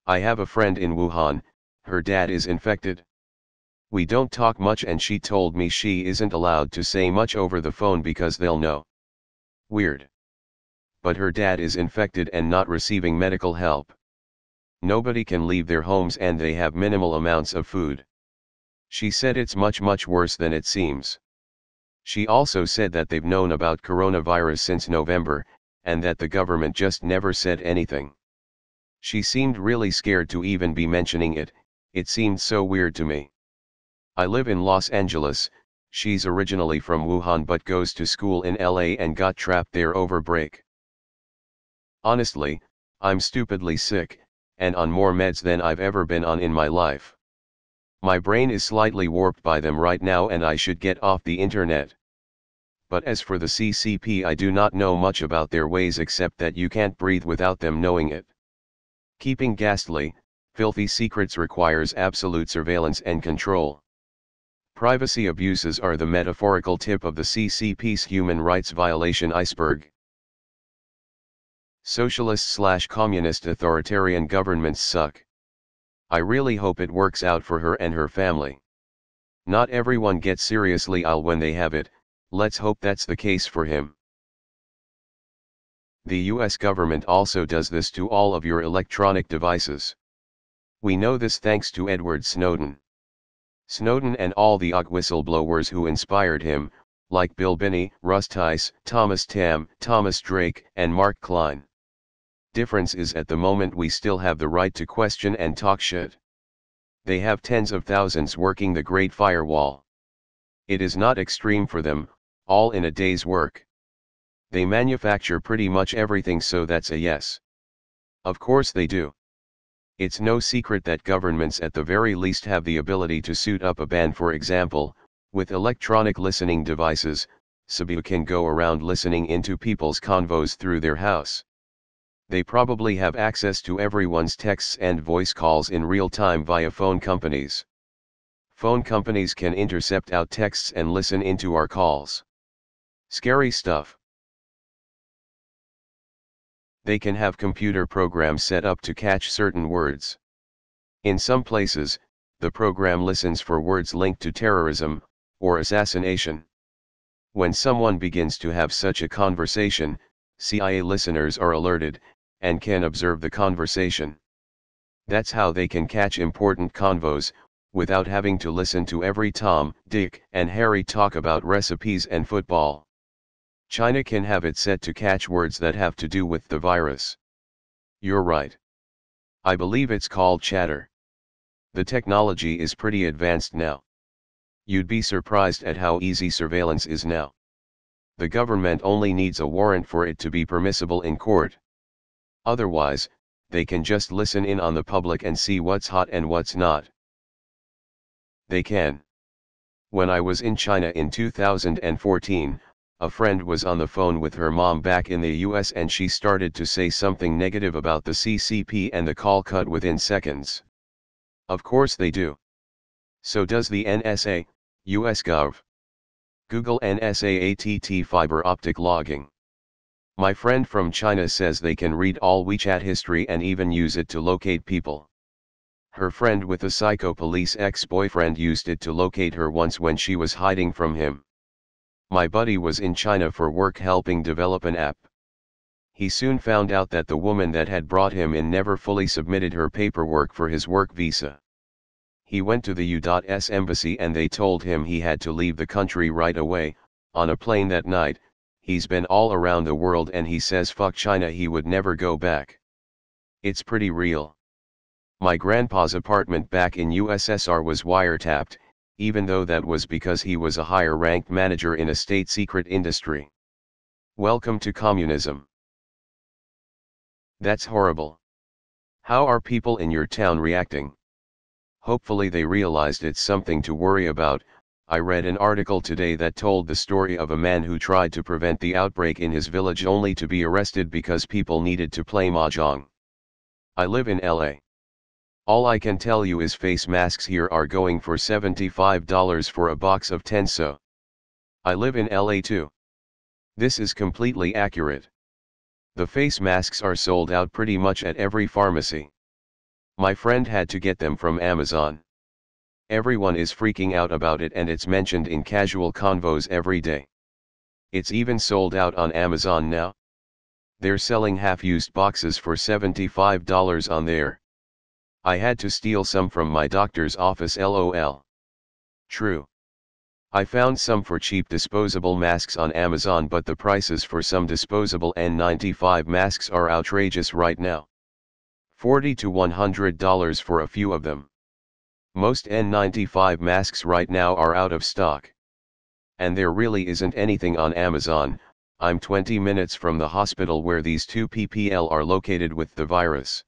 I have a friend in Wuhan, her dad is infected. We don't talk much and she told me she isn't allowed to say much over the phone because they'll know. Weird. But her dad is infected and not receiving medical help. Nobody can leave their homes and they have minimal amounts of food. She said it's much worse than it seems. She also said that they've known about coronavirus since November, and that the government just never said anything. She seemed really scared to even be mentioning it. It seemed so weird to me. I live in Los Angeles. She's originally from Wuhan but goes to school in LA and got trapped there over break. Honestly, I'm stupidly sick, and on more meds than I've ever been on in my life. My brain is slightly warped by them right now and I should get off the internet. But as for the CCP, I do not know much about their ways except that you can't breathe without them knowing it. Keeping ghastly, filthy secrets requires absolute surveillance and control. Privacy abuses are the metaphorical tip of the CCP's human rights violation iceberg. Socialist/communist authoritarian governments suck. I really hope it works out for her and her family. Not everyone gets seriously ill when they have it, let's hope that's the case for him. The US government also does this to all of your electronic devices. We know this thanks to Edward Snowden. Snowden and all the whistleblowers who inspired him, like Bill Binney, Russ Tice, Thomas Tam, Thomas Drake, and Mark Klein. Difference is at the moment we still have the right to question and talk shit. They have tens of thousands working the Great Firewall. It is not extreme for them, all in a day's work. They manufacture pretty much everything, so that's a yes. Of course they do. It's no secret that governments at the very least have the ability to suit up a band. For example, with electronic listening devices, SFW can go around listening into people's convos through their house. They probably have access to everyone's texts and voice calls in real time via phone companies. Phone companies can intercept out texts and listen into our calls. Scary stuff. They can have computer programs set up to catch certain words. In some places, the program listens for words linked to terrorism, or assassination. When someone begins to have such a conversation, CIA listeners are alerted, and can observe the conversation. That's how they can catch important convos, without having to listen to every Tom, Dick, and Harry talk about recipes and football. China can have it set to catch words that have to do with the virus. You're right. I believe it's called chatter. The technology is pretty advanced now. You'd be surprised at how easy surveillance is now. The government only needs a warrant for it to be permissible in court. Otherwise, they can just listen in on the public and see what's hot and what's not. They can. When I was in China in 2014, a friend was on the phone with her mom back in the US and she started to say something negative about the CCP and the call cut within seconds. Of course they do. So does the NSA, US Gov. Google NSAATT fiber optic logging. My friend from China says they can read all WeChat history and even use it to locate people. Her friend with a psycho police ex-boyfriend used it to locate her once when she was hiding from him. My buddy was in China for work helping develop an app. He soon found out that the woman that had brought him in never fully submitted her paperwork for his work visa. He went to the U.S. embassy and they told him he had to leave the country right away, on a plane that night. He's been all around the world and he says fuck China, he would never go back. It's pretty real. My grandpa's apartment back in USSR was wiretapped, even though that was because he was a higher-ranked manager in a state-secret industry. Welcome to communism. That's horrible. How are people in your town reacting? Hopefully they realized it's something to worry about. I read an article today that told the story of a man who tried to prevent the outbreak in his village only to be arrested because people needed to play mahjong. I live in LA. All I can tell you is face masks here are going for $75 for a box of 10, so I live in LA too. This is completely accurate. The face masks are sold out pretty much at every pharmacy. My friend had to get them from Amazon. Everyone is freaking out about it and it's mentioned in casual convos every day. It's even sold out on Amazon now. They're selling half-used boxes for $75 on there. I had to steal some from my doctor's office, lol. True. I found some for cheap disposable masks on Amazon, but the prices for some disposable N95 masks are outrageous right now. $40 to $100 for a few of them. Most N95 masks right now are out of stock. And there really isn't anything on Amazon. I'm 20 minutes from the hospital where these two PPL are located with the virus.